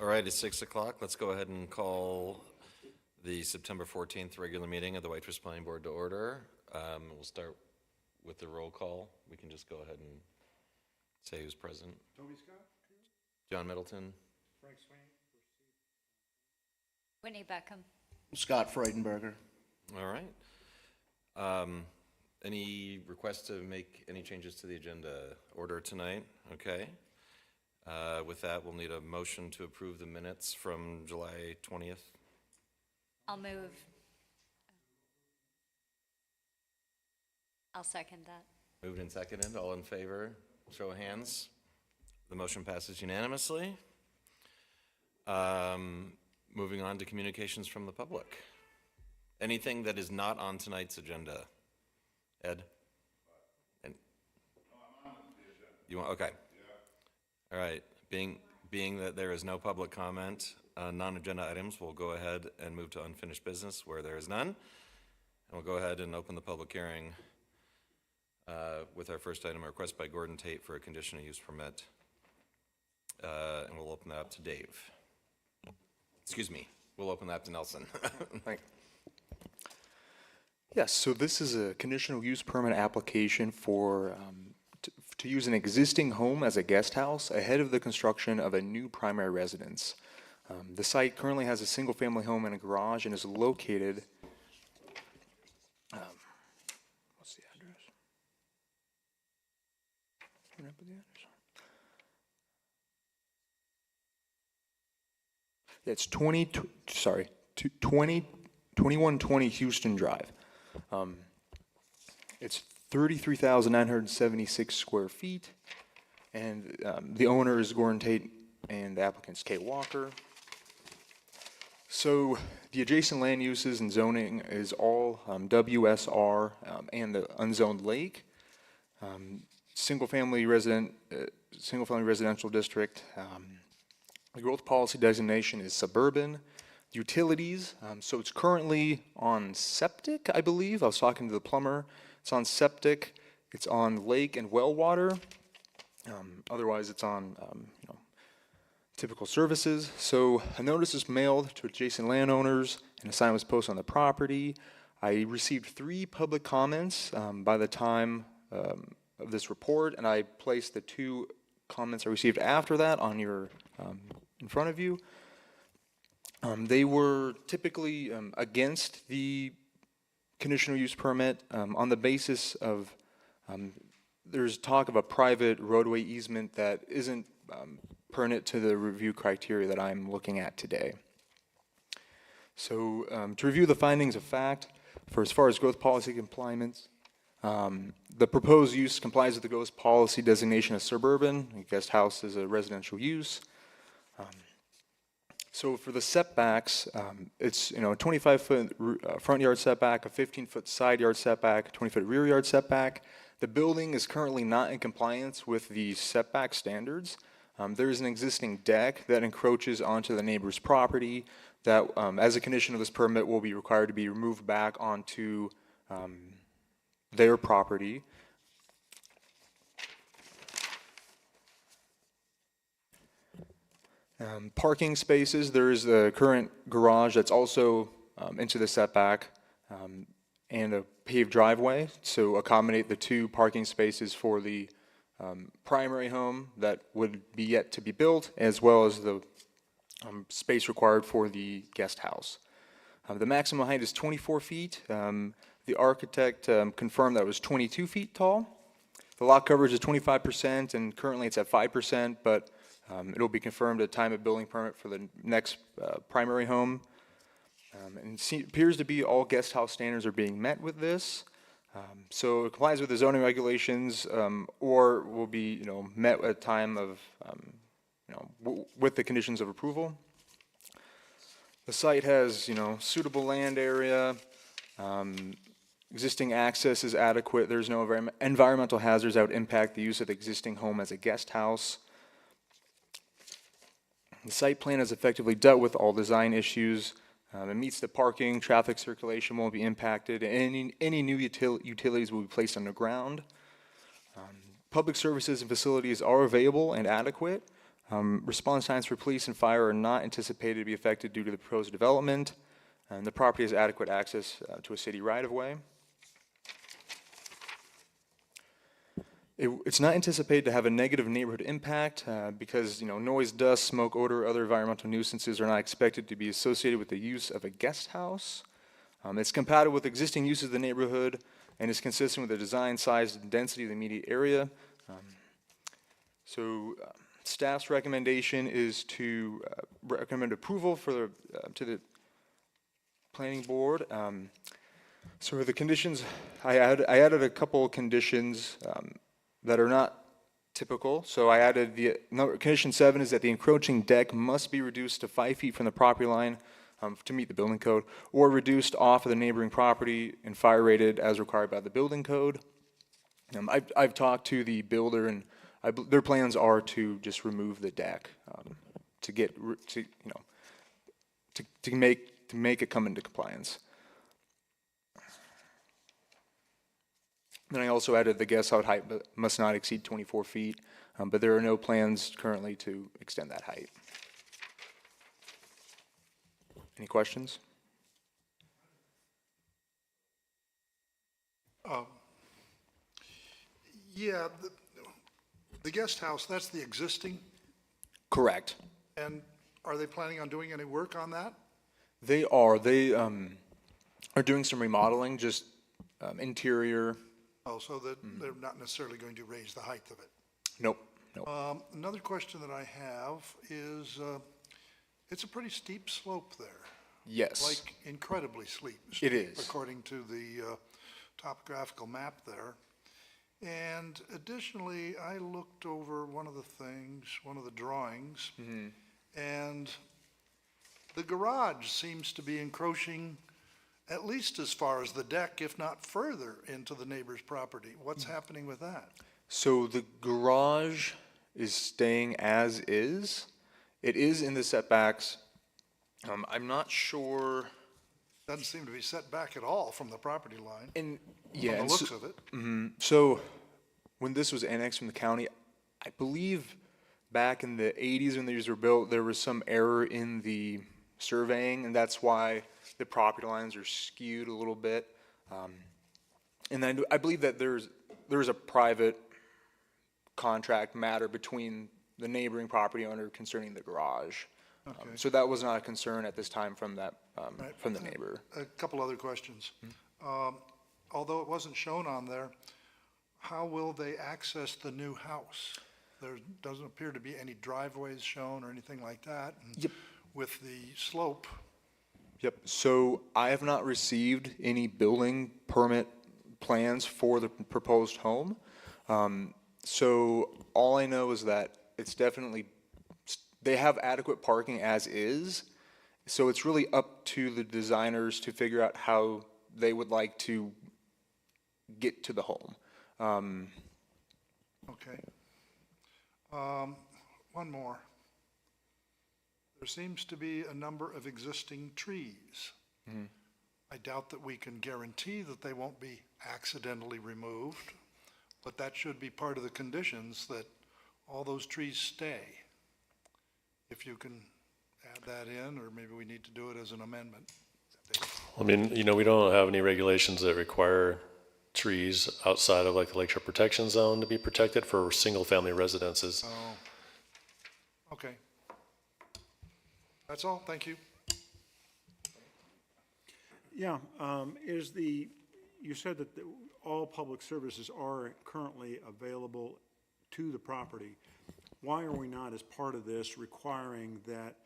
All right, it's 6 o'clock. Let's go ahead and call the September 14th regular meeting of the Whitefish Planning Board to order. We'll start with the roll call. We can just go ahead and say who's present. Toby Scott? John Middleton. Frank Swain? Whitney Beckham. Scott Freudenberger. All right. Any requests to make any changes to the agenda order tonight? Okay. With that, we'll need a motion to approve the minutes from July 20th. I'll move. I'll second that. Moved and seconded. All in favor? Show of hands. The motion passes unanimously. Moving on to communications from the public. Anything that is not on tonight's agenda? Ed? And you want? Okay. All right. Being that there is no public comment on non-agenda items, we'll go ahead and move to unfinished business where there is none. And we'll go ahead and open the public hearing with our first item, a request by Gordon Tate for a conditional use permit. And we'll open that up to Dave. Excuse me. We'll open that up to Nelson. Yes, so this is a conditional use permit application for to use an existing home as a guest house ahead of the construction of a new primary residence. The site currently has a single-family home and a garage and is located. What's the address? Can I put the address? Yeah, it's 2120 Houston Drive. It's 33,976 square feet, and the owner is Gordon Tate and the applicant's Kate Walker. So the adjacent land uses and zoning is all WSR and the unzoned lake. Single-family residential district. The growth policy designation is suburban. Utilities, so it's currently on septic, I believe. I was talking to the plumber. It's on septic. It's on lake and well water. Otherwise, it's on typical services. So a notice is mailed to adjacent landowners, and a sign was posted on the property. I received 3 public comments by the time of this report, and I placed the 2 comments I received after that on your in front of you. They were typically against the conditional use permit on the basis of there's talk of a private roadway easement that isn't pertinent to the review criteria that I'm looking at today. So to review the findings of fact, for as far as growth policy compliance, the proposed use complies with the growth policy designation of suburban. A guest house is a residential use. So for the setbacks, it's a 25-foot front yard setback, a 15-foot side yard setback, a 20-foot rear yard setback. The building is currently not in compliance with the setback standards. There is an existing deck that encroaches onto the neighbor's property that, as a condition of this permit, will be required to be removed back onto their property. Parking spaces, there is the current garage that's also into the setback and a paved driveway, so accommodate the 2 parking spaces for the primary home that would be yet to be built, as well as the space required for the guest house. The maximum height is 24 feet. The architect confirmed that it was 22 feet tall. The lot coverage is 25%, and currently it's at 5%, but it'll be confirmed at time of building permit for the next primary home. And it appears to be all guest house standards are being met with this. So it complies with the zoning regulations or will be met at time of, with the conditions of approval. The site has, suitable land area. Existing access is adequate. There's no environmental hazards that would impact the use of the existing home as a guest house. The site plan has effectively dealt with all design issues. It meets the parking, traffic circulation won't be impacted. Any new utilities will be placed underground. Public services and facilities are available and adequate. Response times for police and fire are not anticipated to be affected due to the proposed development, and the property has adequate access to a city right-of-way. It's not anticipated to have a negative neighborhood impact because, noise, dust, smoke, odor, other environmental nuisances are not expected to be associated with the use of a guest house. It's compatible with existing uses of the neighborhood and is consistent with the design, size, and density of the immediate area. Staff's recommendation is to recommend approval for to the planning board. So the conditions, I added a couple conditions that are not typical. So I added condition 7 is that the encroaching deck must be reduced to 5 feet from the property line to meet the building code, or reduced off of the neighboring property and fire rated as required by the building code. I've talked to the builder, and their plans are to just remove the deck to make it come into compliance. Then I also added the guest house height must not exceed 24 feet, but there are no plans currently to extend that height. Any questions? Yeah, the guest house, that's the existing, Correct. and are they planning on doing any work on that? They are. They are doing some remodeling, just interior. Oh, so that they're not necessarily going to raise the height of it. Nope. Nope. Another question that I have is, it's a pretty steep slope there, Yes. like incredibly steep. It is. According to the topographical map there. And additionally, I looked over one of the drawings, and the garage seems to be encroaching at least as far as the deck, if not further, into the neighbor's property. What's happening with that? So the garage is staying as is. It is in the setbacks. I'm not sure. Doesn't seem to be set back at all from the property line, And from yeah, the and looks of it. so when this was annexed from the county, I believe back in the 80s when these were built, there was some error in the surveying, and that's why the property lines are skewed a little bit. And then I believe that there's a private contract matter between the neighboring property owner concerning the garage. Okay. So that was not a concern at this time from that Right. from the neighbor. A couple other questions. Although it wasn't shown on there, how will they access the new house? There doesn't appear to be any driveways shown or anything like that. And Yep. with the slope, Yep, so I have not received any building permit plans for the proposed home. So all I know is that it's definitely, they have adequate parking as is. So it's really up to the designers to figure out how they would like to get to the home. okay. One more. There seems to be a number of existing trees. I doubt that we can guarantee that they won't be accidentally removed, but that should be part of the conditions, that all those trees stay. If you can add that in, or maybe we need to do it as an amendment. I mean, we don't have any regulations that require trees outside of like the lakeshore protection zone to be protected for single-family residences. Oh, okay. That's all, thank you. Yeah, you said that all public services are currently available to the property. Why are we not, as part of this, requiring that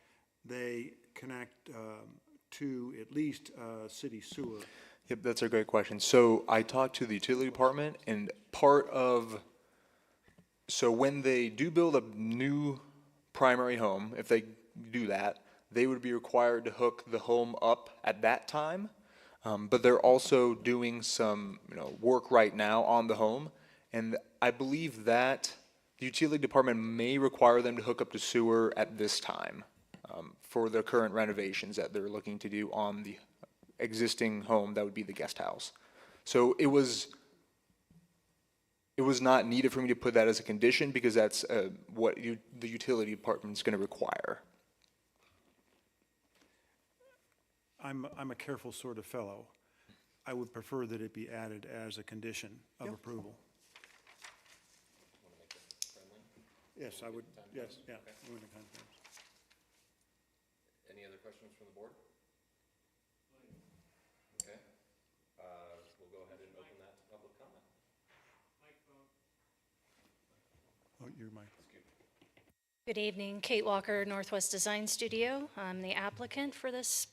they connect to at least city sewer? Yep, that's a great question. So I talked to the utility department, and so when they do build a new primary home, if they do that, they would be required to hook the home up at that time. But they're also doing some, work right now on the home, and I believe that the utility department may require them to hook up to sewer at this time for the current renovations that they're looking to do on the existing home that would be the guest house. So it was It was not needed for me to put that as a condition because that's what the utility department's going to require. I'm a careful sort of fellow. I would prefer that it be added as a condition of approval. Yes, I would, yes, yeah. Moving the timeframes. Any other questions from the board? Okay. We'll go ahead and open that to public comment. Oh, your mic. Good evening, Kate Walker, Northwest Design Studio. I'm the applicant for this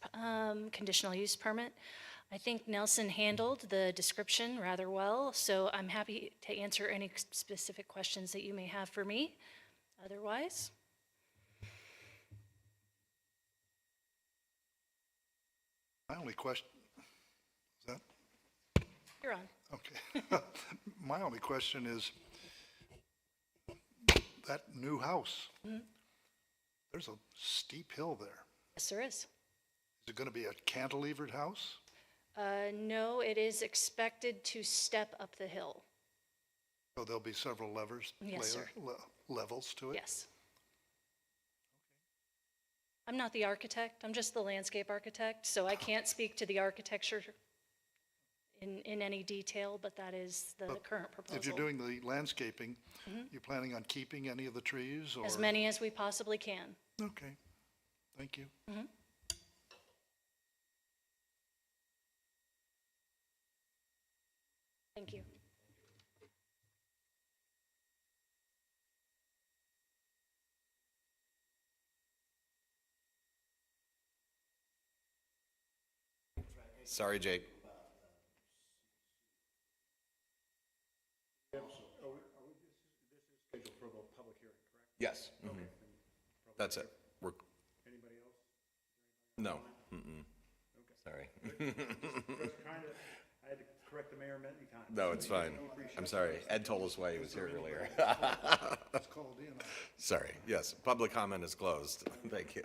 conditional use permit. I think Nelson handled the description rather well, so I'm happy to answer any specific questions that you may have for me. Otherwise, My only question, is that, you're on. okay. My only question is, that new house, there's a steep hill there. Yes, there is. Is it going to be a cantilevered house? No, it is expected to step up the hill. So there'll be several Yes, sir. levels to it? Yes. I'm not the architect, I'm just the landscape architect, so I can't speak to the architecture in any detail, but that is the current proposal. If you're doing the landscaping, you planning on keeping any of the trees or? As many as we possibly can. Okay, thank you. Thank you. Sorry, Jake. Scheduled for the public hearing, correct? Yes. That's it. We're, Anybody else? no. Sorry. I had to correct the mayor many times. No, it's fine. I'm sorry. Ed told us why he was here earlier. It's called in. Sorry. Yes, public comment is closed. Thank you.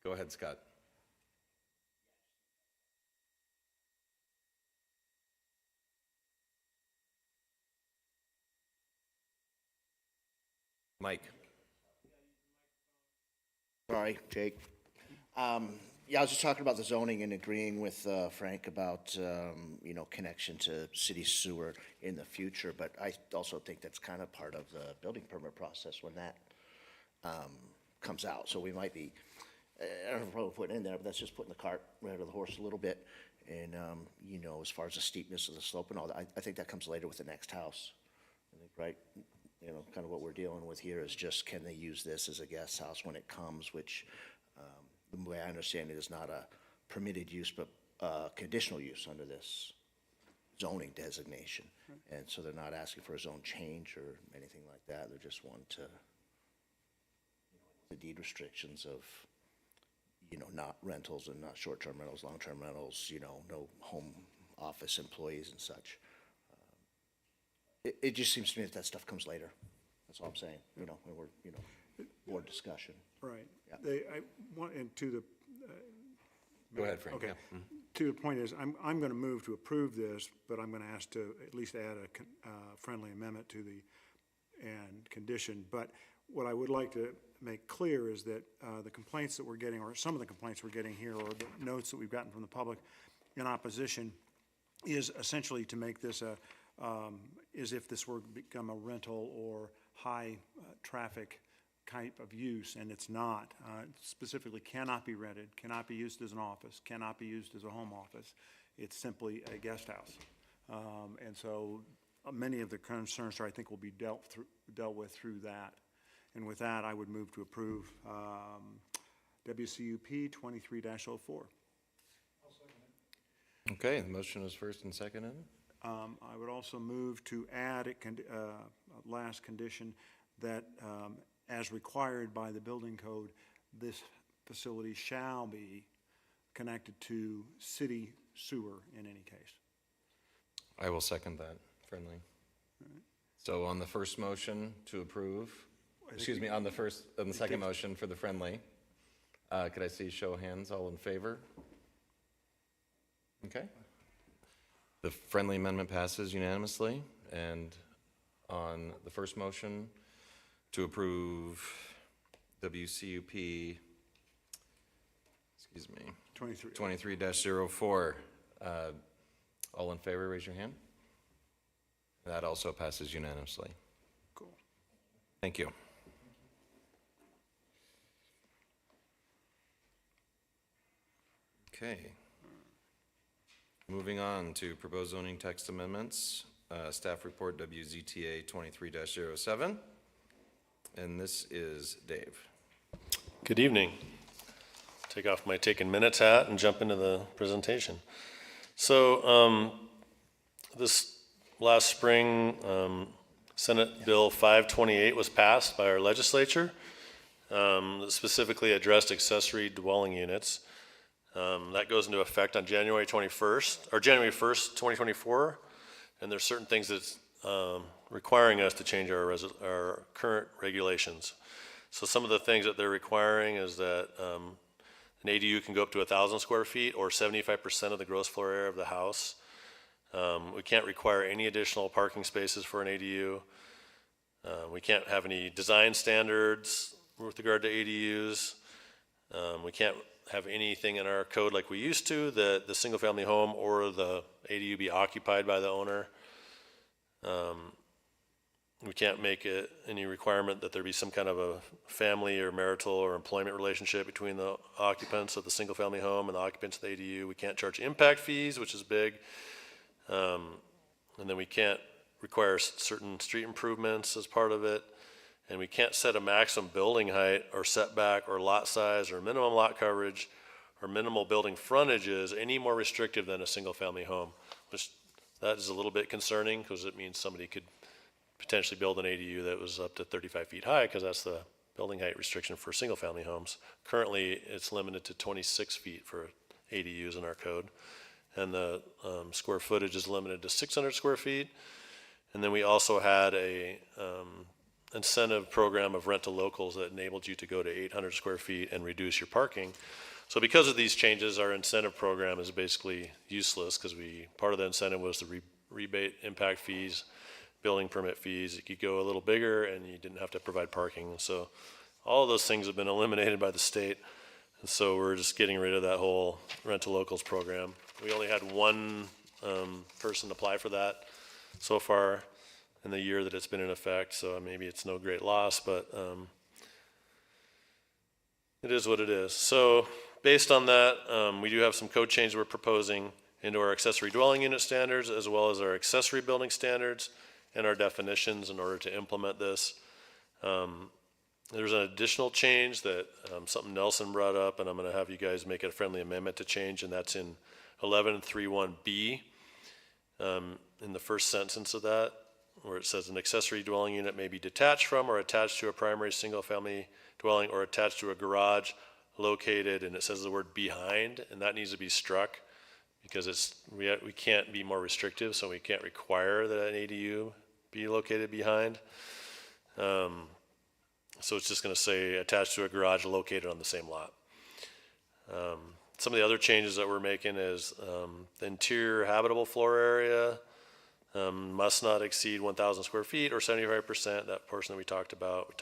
Go ahead, Scott. Mike. Sorry, Jake. Yeah, I was just talking about the zoning and agreeing with Frank about, connection to city sewer in the future, but I also think that's kind of part of the building permit process when that comes out. So we might be, I don't know if putting in there, but that's just putting the cart right of the horse a little bit. And, as far as the steepness of the slope and all that, I think that comes later with the next house. I think, right? Kind of what we're dealing with here is just, can they use this as a guest house when it comes, which, the way I understand it, is not a permitted use, but conditional use under this zoning designation. And so they're not asking for a zone change or anything like that. They're just wanting to, the deed restrictions of, not rentals and not short-term rentals, long-term rentals, no home office employees and such. It just seems to me that stuff comes later. That's all I'm saying, when we're, board discussion. Right. Yeah. I want, and to the, Go ahead, Frank. okay. Yeah. To the point is, I'm going to move to approve this, but I'm going to ask to at least add a friendly amendment to the, and condition. But what I would like to make clear is that the complaints that we're getting, or some of the complaints we're getting here, or the notes that we've gotten from the public in opposition, is essentially to make this as if this were to become a rental or high traffic type of use, and it's not. Specifically cannot be rented, cannot be used as an office, cannot be used as a home office. It's simply a guest house. And so many of the concerns, I think, will be dealt with through that. And with that, I would move to approve WCUP 23-04. Okay, the motion is first and seconded. I would also move to add a last condition that, as required by the building code, this facility shall be connected to city sewer in any case. I will second that, friendly. So on the first motion to approve, excuse me, on the second motion for the friendly, could I see show of hands, all in favor? Okay. The friendly amendment passes unanimously. And on the first motion to approve WCUP, excuse me, 23-04, all in favor, raise your hand. That also passes unanimously. Cool. Thank you. Okay. Moving on to proposed zoning text amendments, staff report WZTA 23-07. And this is Dave. Good evening. Take off my taking minutes hat and jump into the presentation. So this last spring, Senate Bill 528 was passed by our legislature. That specifically addressed accessory dwelling units. That goes into effect on January 21st, or January 1st, 2024. And there's certain things that's requiring us to change our current regulations. So some of the things that they're requiring is that an ADU can go up to 1,000 square feet or 75% of the gross floor area of the house. We can't require any additional parking spaces for an ADU. We can't have any design standards with regard to ADUs. We can't have anything in our code like we used to, that the single family home or the ADU be occupied by the owner. We can't make it any requirement that there be some kind of a family or marital or employment relationship between the occupants of the single family home and the occupants of the ADU. We can't charge impact fees, which is big. And then we can't require certain street improvements as part of it. And we can't set a maximum building height or setback or lot size or minimum lot coverage or minimal building frontages any more restrictive than a single family home, which that is a little bit concerning because it means somebody could potentially build an ADU that was up to 35 feet high because that's the building height restriction for single family homes. Currently, it's limited to 26 feet for ADUs in our code. And the square footage is limited to 600 square feet. And then we also had a incentive program of rental locals that enabled you to go to 800 square feet and reduce your parking. So because of these changes, our incentive program is basically useless because part of the incentive was to rebate impact fees, building permit fees. You could go a little bigger and you didn't have to provide parking. So all of those things have been eliminated by the state. And so we're just getting rid of that whole rental locals program. We only had one person apply for that so far in the year that it's been in effect. So maybe it's no great loss, but it is what it is. So based on that, we do have some code changes we're proposing into our accessory dwelling unit standards as well as our accessory building standards and our definitions in order to implement this. There's an additional change that something Nelson brought up, and I'm going to have you guys make a friendly amendment to change, and that's in 1131B, in the first sentence of that, where it says an accessory dwelling unit may be detached from or attached to a primary single-family dwelling or attached to a garage located, and it says the word behind, and that needs to be struck because we can't be more restrictive, so we can't require that an ADU be located behind. So it's just going to say attached to a garage located on the same lot. Some of the other changes that we're making is the interior habitable floor area must not exceed 1,000 square feet or 75%, that portion that we talked about.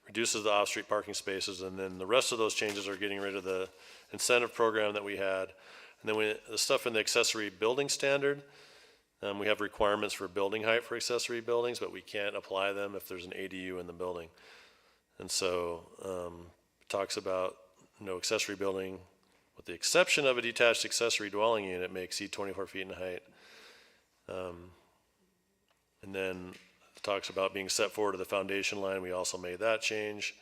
Reduces the off-street parking spaces, and then the rest of those changes are getting rid of the incentive program that we had. And then the stuff in the accessory building standard, we have requirements for building height for accessory buildings, but we can't apply them if there's an ADU in the building. And so it talks about no accessory building, with the exception of a detached accessory dwelling unit, may exceed 24 feet in height. And then it talks about being set forward to the foundation line. We also made that change.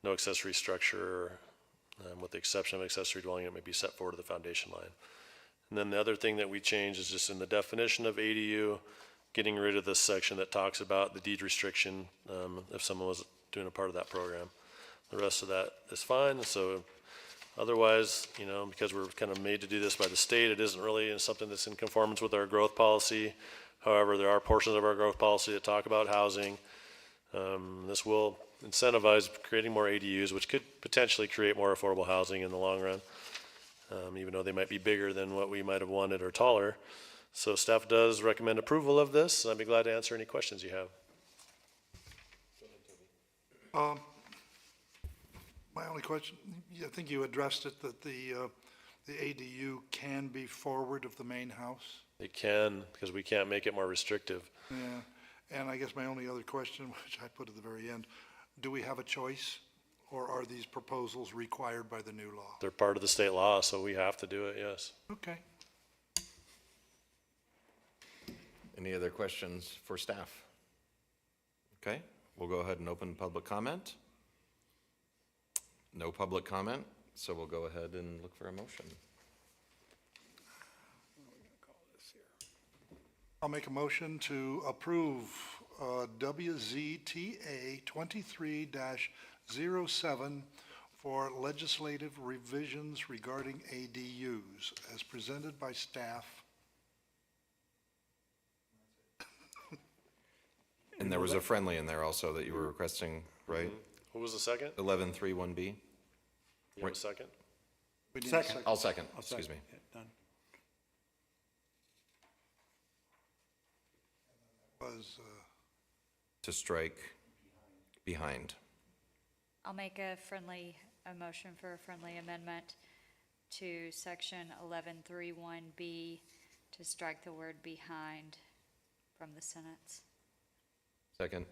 No accessory structure, with the exception of accessory dwelling unit, may be set forward to the foundation line. And then the other thing that we changed is just in the definition of ADU, getting rid of this section that talks about the deed restriction if someone was doing a part of that program. The rest of that is fine. So otherwise, because we're kind of made to do this by the state, it isn't really something that's in conformance with our growth policy. However, there are portions of our growth policy that talk about housing. This will incentivize creating more ADUs, which could potentially create more affordable housing in the long run, even though they might be bigger than what we might have wanted or taller. So staff does recommend approval of this, and I'd be glad to answer any questions you have. My only question, I think you addressed it, that the ADU can be forward of the main house. It can, because we can't make it more restrictive. Yeah, and I guess my only other question, which I put at the very end, do we have a choice, or are these proposals required by the new law? They're part of the state law, so we have to do it, yes. Okay. Any other questions for staff? Okay, we'll go ahead and open public comment. No public comment, so we'll go ahead and look for a motion. I'll make a motion to approve WZTA 23-07 for legislative revisions regarding ADUs as presented by staff. And there was a friendly in there also that you were requesting, right? What was the second? 11.3.1B? You have a second? We need a Second. I'll second, I'll excuse me. second. Yeah, done. Was, To strike behind. I'll make a motion for a friendly amendment to section 11.3.1B to strike the word behind from the sentence. Second.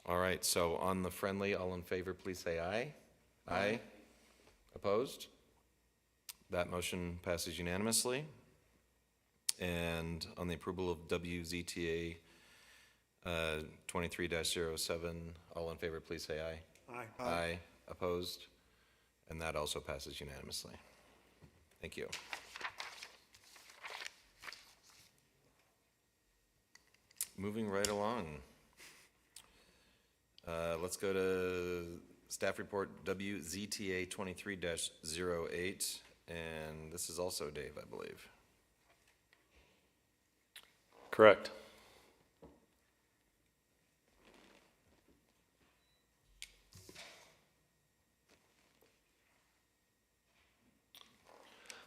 All right, so on the friendly, all in favor, please say aye. Aye. Opposed? That motion passes unanimously. And on the approval of WZTA 23-07, all in favor, please say aye. Aye. Aye. Opposed? And that also passes unanimously. Thank you. Moving right along. Let's go to staff report WZTA 23-08, and this is also Dave, I believe. Correct.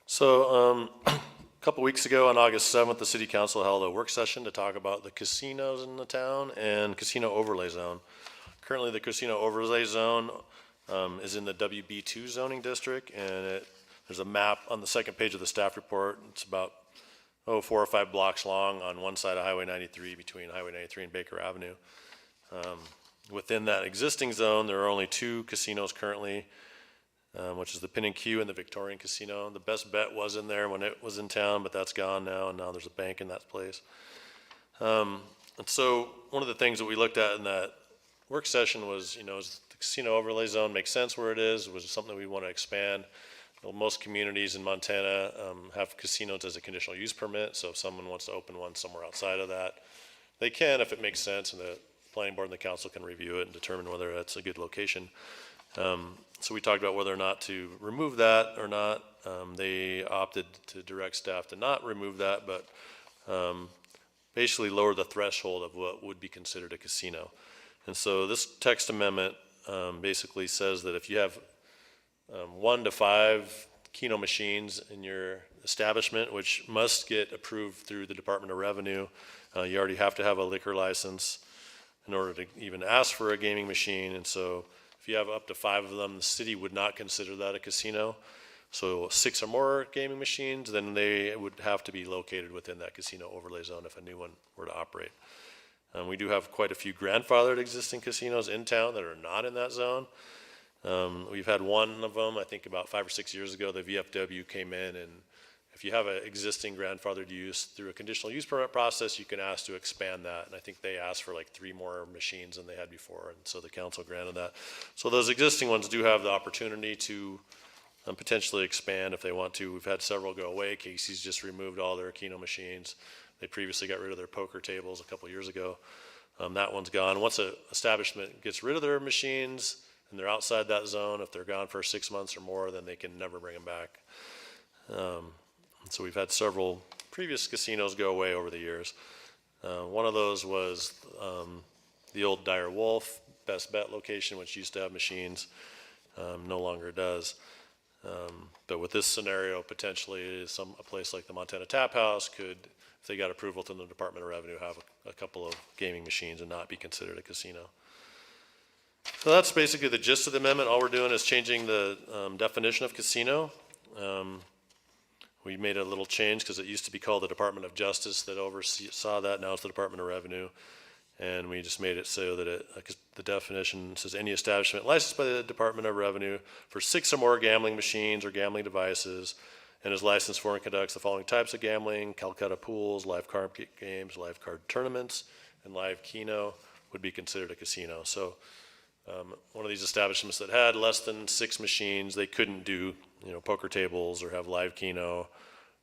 So, a couple weeks ago on August 7th, the city council held a work session to talk about the casinos in the town and casino overlay zone. Currently, the casino overlay zone is in the WB2 zoning district, and there's a map on the second page of the staff report. It's about 4 or 5 blocks long on one side of Highway 93 between Highway 93 and Baker Avenue. Within that existing zone, there are only 2 casinos currently, which is the Pin and Q and the Victorian Casino. The Best Bet was in there when it was in town, but that's gone now, and now there's a bank in that place. And so one of the things that we looked at in that work session was, is the casino overlay zone makes sense where it is? Was it something we want to expand? Well, most communities in Montana have casinos as a conditional use permit, so if someone wants to open one somewhere outside of that, they can if it makes sense, and the planning board and the council can review it and determine whether that's a good location. So we talked about whether or not to remove that or not. They opted to direct staff to not remove that, but basically lower the threshold of what would be considered a casino. And so this text amendment basically says that if you have 1 to 5 Keno machines in your establishment, which must get approved through the Department of Revenue, you already have to have a liquor license in order to even ask for a gaming machine. And so if you have up to 5 of them, the city would not consider that a casino. So 6 or more gaming machines, then they would have to be located within that casino overlay zone if a new one were to operate. We do have quite a few grandfathered existing casinos in town that are not in that zone. We've had one of them, I think about 5 or 6 years ago, the VFW came in, and if you have an existing grandfathered use through a conditional use permit process, you can ask to expand that. And I think they asked for like 3 more machines than they had before, and so the council granted that. So those existing ones do have the opportunity to potentially expand if they want to. We've had several go away. Casey's just removed all their Keno machines. They previously got rid of their poker tables a couple years ago. That one's gone. Once an establishment gets rid of their machines and they're outside that zone, if they're gone for 6 months or more, then they can never bring them back. So we've had several previous casinos go away over the years. One of those was the old Dire Wolf Best Bet location, which used to have machines, no longer does. But with this scenario, potentially a place like the Montana Tap House could, if they got approval from the Department of Revenue, have a couple of gaming machines and not be considered a casino. So that's basically the gist of the amendment. All we're doing is changing the definition of casino. We made a little change because it used to be called the Department of Justice that oversaw that. Now it's the Department of Revenue. And we just made it so that the definition says any establishment licensed by the Department of Revenue for 6 or more gambling machines or gambling devices and is licensed for and conducts the following types of gambling: Calcutta pools, live card games, live card tournaments, and live keno would be considered a casino. So one of these establishments that had less than 6 machines, they couldn't do, poker tables or have live keno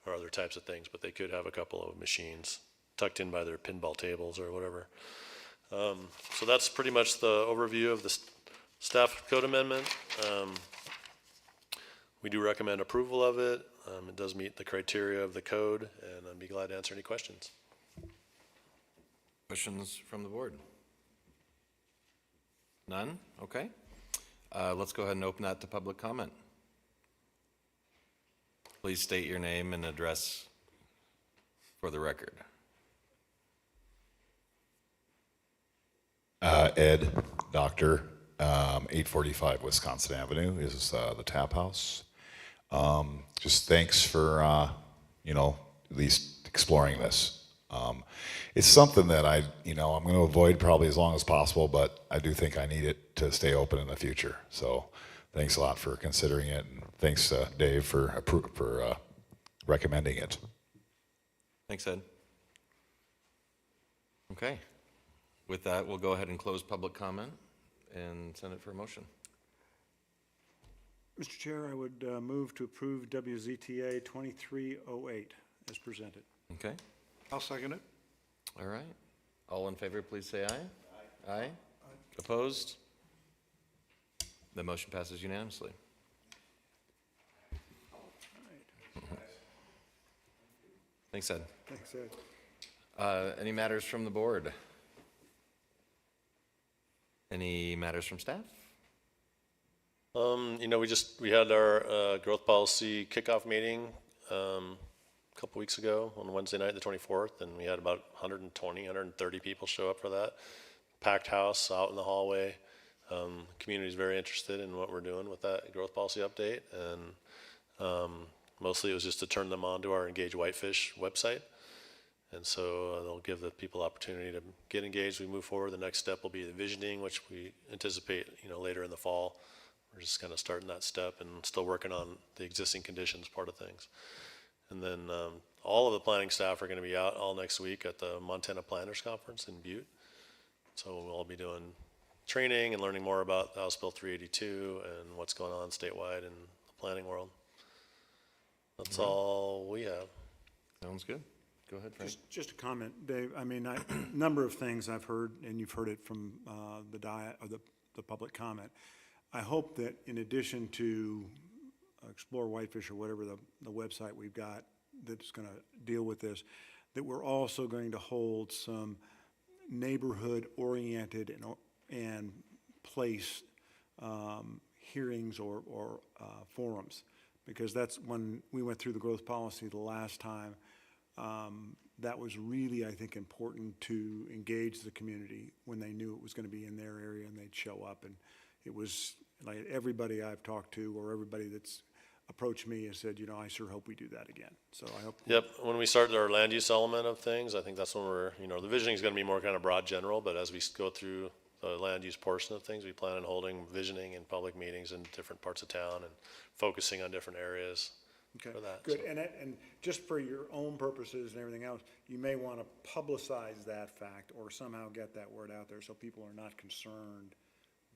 or other types of things, but they could have a couple of machines tucked in by their pinball tables or whatever. So that's pretty much the overview of the staff code amendment. We do recommend approval of it. It does meet the criteria of the code, and I'd be glad to answer any questions. Questions from the board? None? Okay. Let's go ahead and open that to public comment. Please state your name and address for the record. Ed, doctor, 845 Wisconsin Avenue is the tap house. Just thanks for, at least exploring this. It's something that I'm going to avoid probably as long as possible, but I do think I need it to stay open in the future. So thanks a lot for considering it, and thanks, Dave, for recommending it. Thanks, Ed. Okay. With that, we'll go ahead and close public comment and send it for a motion. Mr. Chair, I would move to approve WZTA 2308 as presented. Okay. I'll second it. All right. All in favor, please say aye. Aye. Opposed? The motion passes unanimously. Thanks, Ed. Thanks, Ed. Any matters from the board? Any matters from staff? We had our growth policy kickoff meeting a couple weeks ago on Wednesday night, the 24th, and we had about 120, 130 people show up for that. Packed house out in the hallway. Community's very interested in what we're doing with that growth policy update, and mostly it was just to turn them on to our Engage Whitefish website. And so they'll give the people opportunity to get engaged. We move forward. The next step will be the visioning, which we anticipate, later in the fall. We're just kind of starting that step and still working on the existing conditions part of things. And then all of the planning staff are going to be out all next week at the Montana Planners Conference in Butte. So we'll all be doing training and learning more about House Bill 382 and what's going on statewide in the planning world. That's all we have. Sounds good. Go ahead, Frank. Just a comment, Dave. I mean, number of things I've heard, and you've heard it from the public comment. I hope that in addition to Explore Whitefish or whatever the website we've got that's going to deal with this, that we're also going to hold some neighborhood-oriented and place hearings or forums, because that's when we went through the growth policy the last time. That was really, I think, important to engage the community when they knew it was going to be in their area and they'd show up. And it was like everybody I've talked to or everybody that's approached me has said, I sure hope we do that again. So I hope. Yep. When we start our land use element of things, I think that's when we're, the visioning is going to be more kind of broad general, but as we go through the land use portion of things, we plan on holding visioning and public meetings in different parts of town and focusing on different areas. Okay, for that, good. so. And just for your own purposes and everything else, you may want to publicize that fact or somehow get that word out there so people are not concerned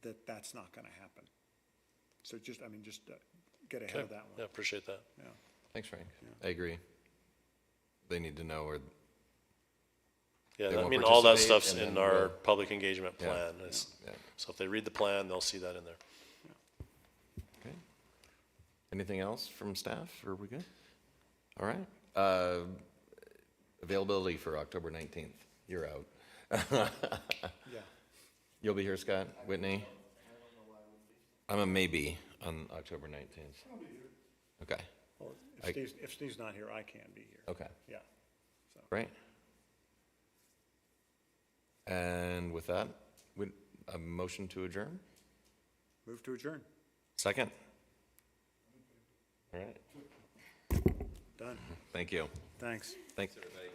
that that's not going to happen. So just get ahead of that one. Yeah, appreciate that. Yeah. Thanks, Frank. I agree. They need to know where. Yeah, They I won't mean, all that participate, stuff's and in then our we'll- public engagement Yeah, plan. yeah. So if they read the plan, they'll see that in there. Okay. Anything else from staff? Are we good? All right. Availability for October 19th. You're out. Yeah. You'll be here, Scott? Whitney? I'm a maybe on October 19th. Okay, Well, I- if Steve's not here, I can be here. okay, Yeah. great. And with that, a motion to adjourn? Move to adjourn. Second? All right, Done. thank you. Thanks. Thanks, everybody.